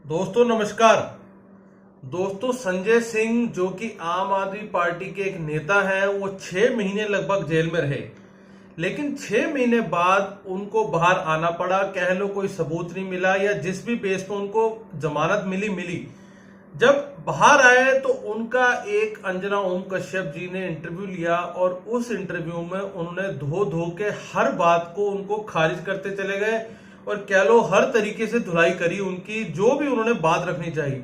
दोस्तों नमस्कार। दोस्तों संजय सिंह जो कि आम आदमी पार्टी के एक नेता हैं, वो 6 महीने लगभग जेल में रहे, लेकिन 6 महीने बाद उनको बाहर आना पड़ा। कह लो कोई सबूत नहीं मिला या जिस भी बेस पर उनको जमानत मिली। जब बाहर आए तो उनका एक अंजना ओम कश्यप जी ने इंटरव्यू लिया और उस इंटरव्यू में उन्होंने धो के हर बात को उनको खारिज करते चले गए और कह लो हर तरीके से धुलाई करी उनकी, जो भी उन्होंने बात रखनी चाहिए।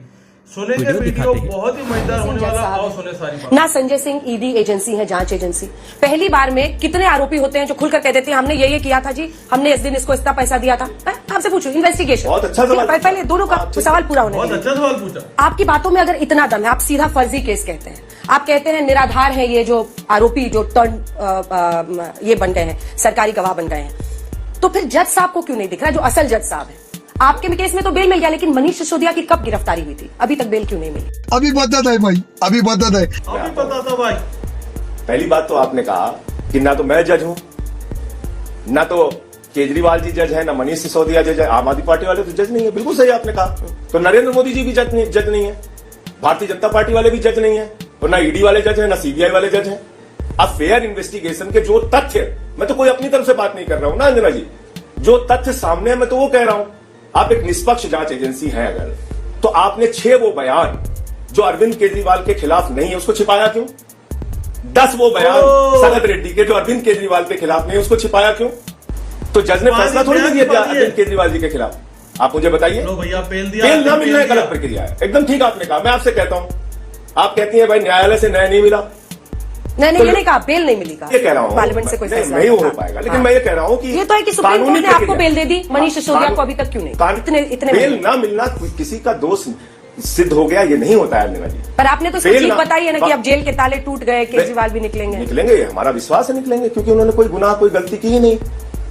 सुनेंगे वीडियो, बहुत ही मजेदार होने वाला। आओ सुने सारी बात। ना संजय सिंह ईडी एजेंसी है, जांच एजेंसी। पहली बार में कितने आरोपी होते हैं जो खुलकर कह देते हैं हमने ये किया था जी, हमने इस दिन इसको इतना पैसा दिया था। आपसे पूछो, इन्वेस्टिगेशन। बहुत अच्छा सवाल। पहले दोनों का सवाल पूरा होने। बहुत अच्छा सवाल पूछा। आपकी बातों में अगर इतना दम है, आप सीधा फर्जी केस कहते हैं, आप कहते हैं निराधार है ये जो आरोपी जो टर्न ये बन गए हैं, सरकारी गवाह बन गए हैं, तो फिर जज साहब को क्यों नहीं दिख रहा जो असल जज साहब है? आपके केस में तो बेल मिल गया, लेकिन मनीष सिसोदिया की कब गिरफ्तारी हुई थी? अभी तक बेल क्यों नहीं मिली? अभी बता है भाई, अभी बता है। अभी पता था भाई। पहली बात तो आपने कहा कि ना तो मैं जज हूं, ना तो केजरीवाल जी जज है, ना मनीष सिसोदिया जज है। आम आदमी पार्टी वाले तो जज नहीं है। बिल्कुल सही आपने कहा। तो नरेंद्र मोदी जी भी जज नहीं है, भारतीय जनता पार्टी वाले भी जज नहीं है, और ना ईडी वाले जज है, ना सीबीआई वाले जज है। अब फेयर इन्वेस्टिगेशन के जो तथ्य, मैं तो कोई अपनी तरफ से बात नहीं कर रहा हूं ना अंजना जी, जो तथ्य सामने है मैं तो वो कह रहा हूं। आप एक निष्पक्ष जांच एजेंसी हैं अगर, तो आपने 6 वो बयान जो अरविंद केजरीवाल के खिलाफ नहीं है उसको छिपाया क्यों? 10 वो बयान सनत रेड्डी के जो अरविंद केजरीवाल के खिलाफ नहीं है उसको छिपाया क्यों? तो जज ने फैसला थोड़ी नहीं दिया अरविंद केजरीवाल जी के खिलाफ। आप मुझे बताइए। बेल ना मिलना गलत प्रक्रिया है। एकदम ठीक आपने कहा। मैं आपसे कहता हूं, आप कहती हैं भाई न्यायालय से न्याय नहीं मिला। नहीं, ये नहीं कहा बेल नहीं मिली, ये कह रहा हूं पार्लियामेंट से कोई फैसला नहीं हो पाएगा। लेकिन मैं ये कह रहा हूं कि ये तो है कि सुप्रीम कोर्ट ने आपको बेल दे दी, मनीष सिसोदिया को अभी तक क्यों नहीं? इतने बेल ना मिलना किसी का दोष सिद्ध हो गया, ये नहीं होता है अंजना जी। पर आपने तो ठीक बताई है ना कि अब जेल के ताले टूट गए, केजरीवाल भी निकलेंगे। हमारा विश्वास है निकलेंगे, क्योंकि उन्होंने कोई गुनाह कोई गलती की ही नहीं।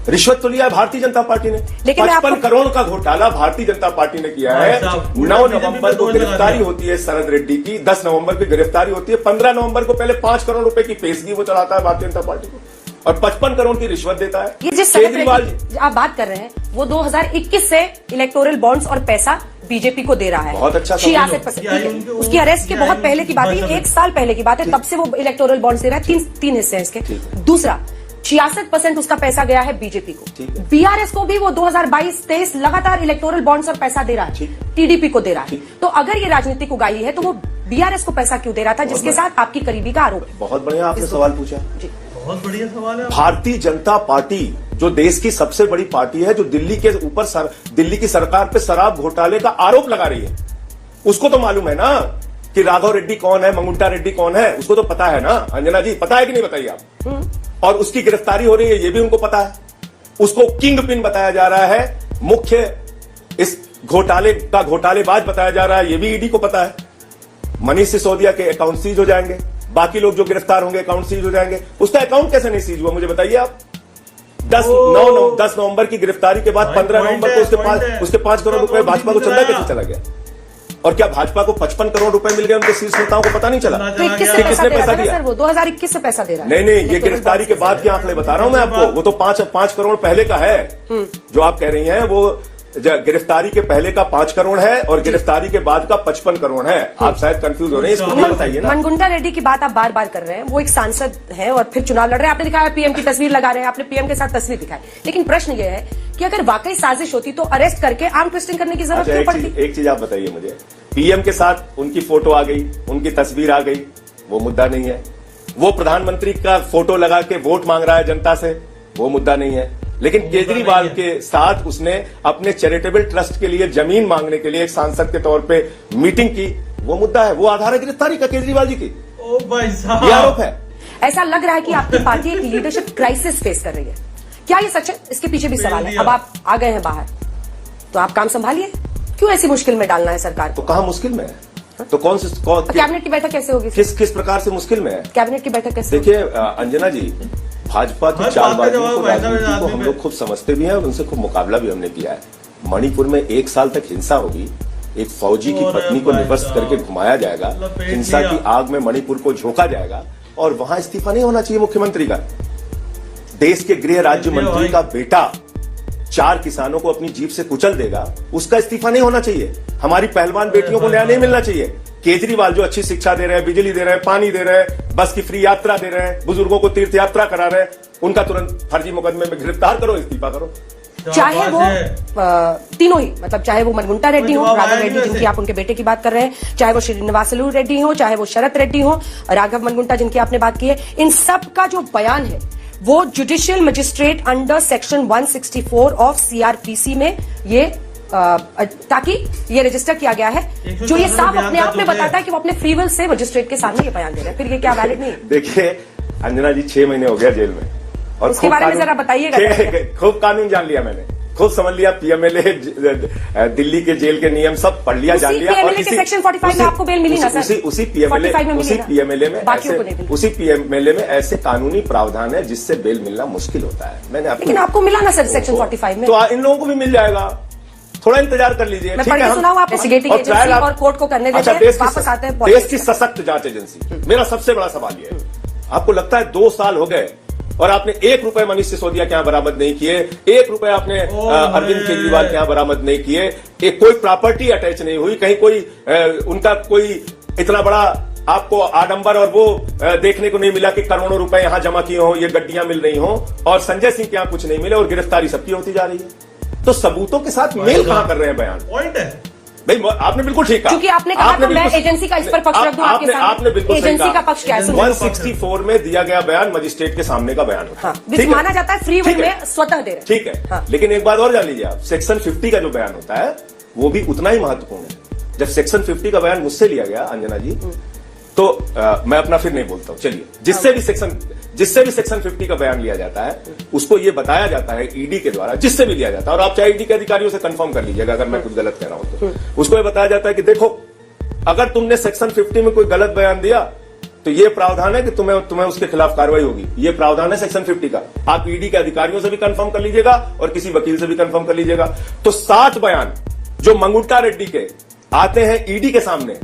रिश्वत तो लिया है भारतीय जनता पार्टी ने। 55 करोड़ का घोटाला भारतीय जनता पार्टी ने किया है। 9 नवंबर को गिरफ्तारी होती है सनत रेड्डी की, 10 नवंबर की गिरफ्तारी होती है, 15 नवंबर को पहले 5 करोड़ रुपए की पेशगी वो चलाता है भारतीय जनता पार्टी को, और 55 करोड़ की रिश्वत देता है। ये जिस केजरीवाल आप बात कर रहे हैं वो 2021 से इलेक्टोरल बॉन्ड्स और पैसा बीजेपी को दे रहा है। बहुत अच्छा। 66%। उसकी अरेस्ट के बहुत पहले की बात है, 1 साल पहले की बात है, तब से वो इलेक्टोरल बॉन्ड्स दे रहा है। 3 हिस्से हैं इसके। दूसरा, 66% उसका पैसा गया है बीजेपी को। बीआरएस को भी वो 2022-23 लगातार इलेक्टोरल बॉन्ड्स और पैसा दे रहा है, टीडीपी को दे रहा है। तो अगर ये राजनीतिक उगाही है तो वो बीआरएस को पैसा क्यों दे रहा था, जिसके साथ आपकी करीबी का आरोप है? बहुत बढ़िया आपने सवाल पूछा। बहुत बढ़िया सवाल है। भारतीय जनता पार्टी जो देश की सबसे बड़ी पार्टी है, जो दिल्ली के ऊपर दिल्ली की सरकार पे शराब घोटाले का आरोप लगा रही है, उसको तो मालूम है ना कि राघव रेड्डी कौन है, मंगुंटा रेड्डी कौन है, उसको तो पता है ना अंजना जी। पता है कि नहीं बताइए आप? और उसकी गिरफ्तारी हो रही है, ये भी उनको पता है। उसको किंग पिन बताया जा रहा है, मुख्य इस घोटाले का घोटालेबाज बताया जा रहा है, ये भी ईडी को पता है। मनीष सिसोदिया के अकाउंट सीज हो जाएंगे, बाकी लोग जो गिरफ्तार होंगे अकाउंट सीज हो जाएंगे। उसका अकाउंट कैसे नहीं सीज हुआ मुझे बताइए आप? 10 नवंबर की गिरफ्तारी के बाद 15 नवंबर को उसके 5 करोड़ रुपए भाजपा को चंदा कैसे चला गया? और क्या भाजपा को 55 करोड़ रुपए मिल गए उनके शीर्ष नेताओं को पता नहीं चला? तो किसने पैसा दिया? सर वो 2021 से पैसा दे रहा है। नहीं, ये गिरफ्तारी के बाद के आंकड़े बता रहा हूं मैं आपको। वो तो 5 करोड़ पहले का है जो आप कह रही हैं। वो गिरफ्तारी के पहले का 5 करोड़ है और गिरफ्तारी के बाद का 55 करोड़ है। आप शायद कंफ्यूज हो रहे हैं, इसको नहीं बताइए ना। मनगुंडा रेड्डी की बात आप बार बार कर रहे हैं। वो एक सांसद है और फिर चुनाव लड़ रहे हैं। आपने दिखाया पीएम की तस्वीर लगा रहे हैं, आपने पीएम के साथ तस्वीर दिखाई। लेकिन प्रश्न ये है कि अगर वाकई साजिश होती तो अरेस्ट करके आर्म ट्विस्टिंग करने की जरूरत क्यों पड़ती? एक चीज आप बताइए मुझे, पीएम के साथ उनकी फोटो आ गई, उनकी तस्वीर आ गई, वो मुद्दा नहीं है। वो प्रधानमंत्री का फोटो लगा के वोट मांग रहा है जनता से, वो मुद्दा नहीं है। लेकिन केजरीवाल के साथ उसने अपने चैरिटेबल ट्रस्ट के लिए जमीन मांगने के लिए एक सांसद के तौर पे मीटिंग की, वो मुद्दा है। वो आधार है गिरफ्तारी का केजरीवाल जी की। ओ भाई साहब, ये आरोप है। ऐसा लग रहा है कि आपकी पार्टी एक लीडरशिप क्राइसिस फेस कर रही है। क्या ये सच है? इसके पीछे भी सवाल है। अब आप आ गए हैं बाहर, तो आप काम संभालिए। क्यों ऐसी मुश्किल में डालना है सरकार को? तो कहां मुश्किल में है? तो कौन कैबिनेट की बैठक कैसे होगी? किस प्रकार से मुश्किल में है कैबिनेट की बैठक कैसे? देखिए अंजना जी, भाजपा की चालबाजियों को, राजनीति को हम लोग खूब समझते भी हैं और उनसे खूब मुकाबला भी हमने किया है। मणिपुर में 1 साल तक हिंसा होगी, एक फौजी की पत्नी को निवस्त करके घुमाया जाएगा, हिंसा की आग में मणिपुर को झोंका जाएगा, और वहां इस्तीफा नहीं होना चाहिए मुख्यमंत्री का। देश के गृह राज्य मंत्री का बेटा 4 किसानों को अपनी जीप से कुचल देगा, उसका इस्तीफा नहीं होना चाहिए। हमारी पहलवान बेटियों को न्याय नहीं मिलना चाहिए। केजरीवाल जो अच्छी शिक्षा दे रहे हैं, बिजली दे रहे हैं, पानी दे रहे हैं, बस की फ्री यात्रा दे रहे हैं, बुजुर्गों को तीर्थ यात्रा करा रहे हैं, उनका तुरंत फर्जी मुकदमे में गिरफ्तार करो, इस्तीफा करो। चाहे वो तीनों ही, मतलब चाहे वो मनमुंटा रेड्डी हो, राघव रेड्डी जिनकी आप उनके बेटे की बात कर रहे हैं, चाहे वो श्रीनिवासलू रेड्डी हो, चाहे वो शरत रेड्डी हो, राघव मनमुंटा जिनकी आपने बात की है, इन सब का जो बयान है वो judicial magistrate under section 164 of CrPC में ये ताकि ये रजिस्टर किया गया है, जो ये साफ अपने आप में बताता है कि वो अपने फ्री विल से मजिस्ट्रेट के सामने ये बयान दे रहे हैं। फिर ये क्या वैलिड नहीं? देखिए अंजना जी 6 महीने हो गया जेल में, और उसके बारे में जरा बताइएगा। खूब कानून जान लिया मैंने, खूब समझ लिया, पीएमएलए दिल्ली के जेल के नियम सब पढ़ लिया, जान लिया। और किसी सेक्शन 45 में आपको बेल मिली ना सर? उसी पीएमएलए में ऐसे कानूनी प्रावधान है जिससे बेल मिलना मुश्किल होता है। मैंने लेकिन आपको मिला ना सर सेक्शन 45 में? तो इन लोगों को भी मिल जाएगा, थोड़ा इंतजार कर लीजिए। मैं पढ़ के सुनाऊं आप इन्वेस्टिगेटिंग एजेंसी और कोर्ट को करने देते हैं, वापस आते हैं देश की सशक्त जांच एजेंसी। मेरा सबसे बड़ा सवाल ये है, आपको लगता है 2 साल हो गए और आपने 1 रुपए मनीष सिसोदिया के यहां बरामद नहीं किए, 1 रुपए आपने अरविंद केजरीवाल के यहां बरामद नहीं किए, एक कोई प्रॉपर्टी अटैच नहीं हुई, कहीं कोई उनका कोई इतना बड़ा आपको आडंबर और वो देखने को नहीं मिला कि करोड़ों रुपए यहां जमा किए हो, ये गड्डियां मिल रही हो, और संजय सिंह के यहां कुछ नहीं मिले और गिरफ्तारी सबकी होती जा रही है। तो सबूतों के साथ मेल कहां कर रहे हैं बयान? पॉइंट है भाई, आपने बिल्कुल ठीक कहा, क्योंकि आपने कहा तो मैं एजेंसी का इस पर पक्ष रख दूं आपके सामने। आपने बिल्कुल एजेंसी का पक्ष क्या है? 164 में दिया गया बयान मजिस्ट्रेट के सामने का बयान होता है, माना जाता है फ्री विल में स्वतः दे रहे। ठीक है, लेकिन एक बात और जान लीजिए आप, सेक्शन 50 का जो बयान होता है वो भी उतना ही महत्वपूर्ण है। जब सेक्शन 50 का बयान मुझसे लिया गया अंजना जी, तो मैं अपना फिर नहीं बोलता हूं, चलिए, जिससे भी सेक्शन 50 का बयान लिया जाता है उसको ये बताया जाता है ईडी के द्वारा, जिससे भी लिया जाता है, और आप चाहे ईडी के अधिकारियों से कंफर्म कर लीजिएगा अगर मैं कुछ गलत कह रहा हूं तो, उसको ये बताया जाता है कि देखो अगर तुमने सेक्शन 50 में कोई गलत बयान दिया तो ये प्रावधान है कि तुम्हें उसके खिलाफ कार्रवाई होगी। ये प्रावधान है सेक्शन 50 का। आप ईडी के अधिकारियों से भी कंफर्म कर लीजिएगा और किसी वकील से भी कंफर्म कर लीजिएगा। तो 7 बयान जो मंगुंटा रेड्डी के आते हैं ईडी के सामने,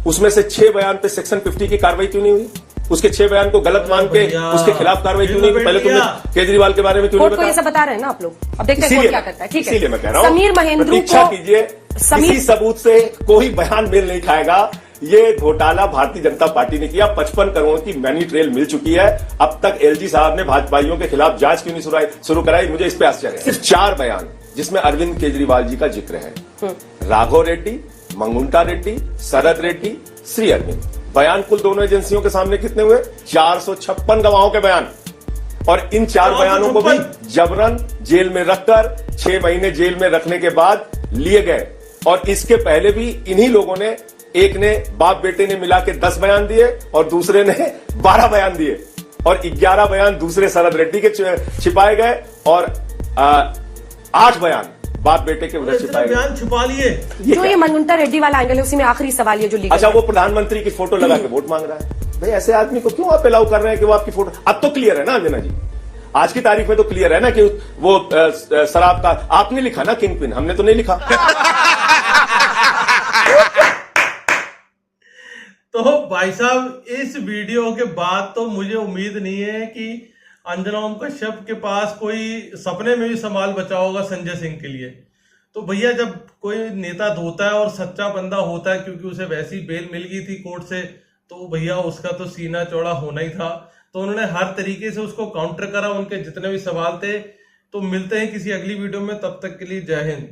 उसमें से 6 बयान पे सेक्शन 50 की कार्रवाई क्यों नहीं हुई? उसके 6 बयान को गलत मान के उसके खिलाफ कार्रवाई क्यों नहीं हुई? पहले तुमने केजरीवाल के बारे में क्यों नहीं बताया? ये सब बता रहे हैं ना आप लोग, अब देखते हैं कोर्ट क्या करता है। ठीक है, इसीलिए मैं कह रहा हूं, समीर महेंद्रू प्रतीक्षा कीजिए, किसी सबूत से कोई बयान मेल नहीं खाएगा। ये घोटाला भारतीय जनता पार्टी ने किया, 55 करोड़ की मनी ट्रेल मिल चुकी है। अब तक एलजी साहब ने भाजपाइयों के खिलाफ जांच क्यों नहीं शुरू कराई? मुझे इस पे आश्चर्य है। सिर्फ 4 बयान जिसमें अरविंद केजरीवाल जी का जिक्र है, राघव रेड्डी, मंगुंटा रेड्डी, शरद रेड्डी, श्री अरविंद, बयान कुल दोनों एजेंसियों के सामने कितने हुए? 456 गवाहों के बयान। और इन 4 बयानों को भी जबरन जेल में रखकर 6 महीने जेल में रखने के बाद लिए गए। और इसके पहले भी इन्हीं लोगों ने, एक ने बाप बेटे ने मिला के 10 बयान दिए और दूसरे ने 12 बयान दिए, और 11 बयान दूसरे शरद रेड्डी के छिपाए गए और 8 बयान बाप बेटे के उधर छिपाए गए। बयान छुपा लिए। जो ये मनमुंटा रेड्डी वाला एंगल है, उसी में आखिरी सवाल ये जो लिखा, अच्छा, वो प्रधानमंत्री की फोटो लगा के वोट मांग रहा है। भाई ऐसे आदमी को क्यों आप अलाउ कर रहे हैं कि वो आपकी फोटो? अब तो क्लियर है ना अंजना जी, आज की तारीख में तो क्लियर है ना कि वो शराब का आपने लिखा ना किंग पिन, हमने तो नहीं लिखा। तो भाई साहब, इस वीडियो के बाद तो मुझे उम्मीद नहीं है कि अंजना ओम कश्यप के पास कोई सपने में भी सवाल बचा होगा संजय सिंह के लिए। तो भैया, जब कोई नेता धोता है और सच्चा बंदा होता है, क्योंकि उसे वैसी बेल मिल गई थी कोर्ट से, तो भैया उसका तो सीना चौड़ा होना ही था। तो उन्होंने हर तरीके से उसको काउंटर करा, उनके जितने भी सवाल थे। तो मिलते हैं किसी अगली वीडियो में, तब तक के लिए जय हिंद।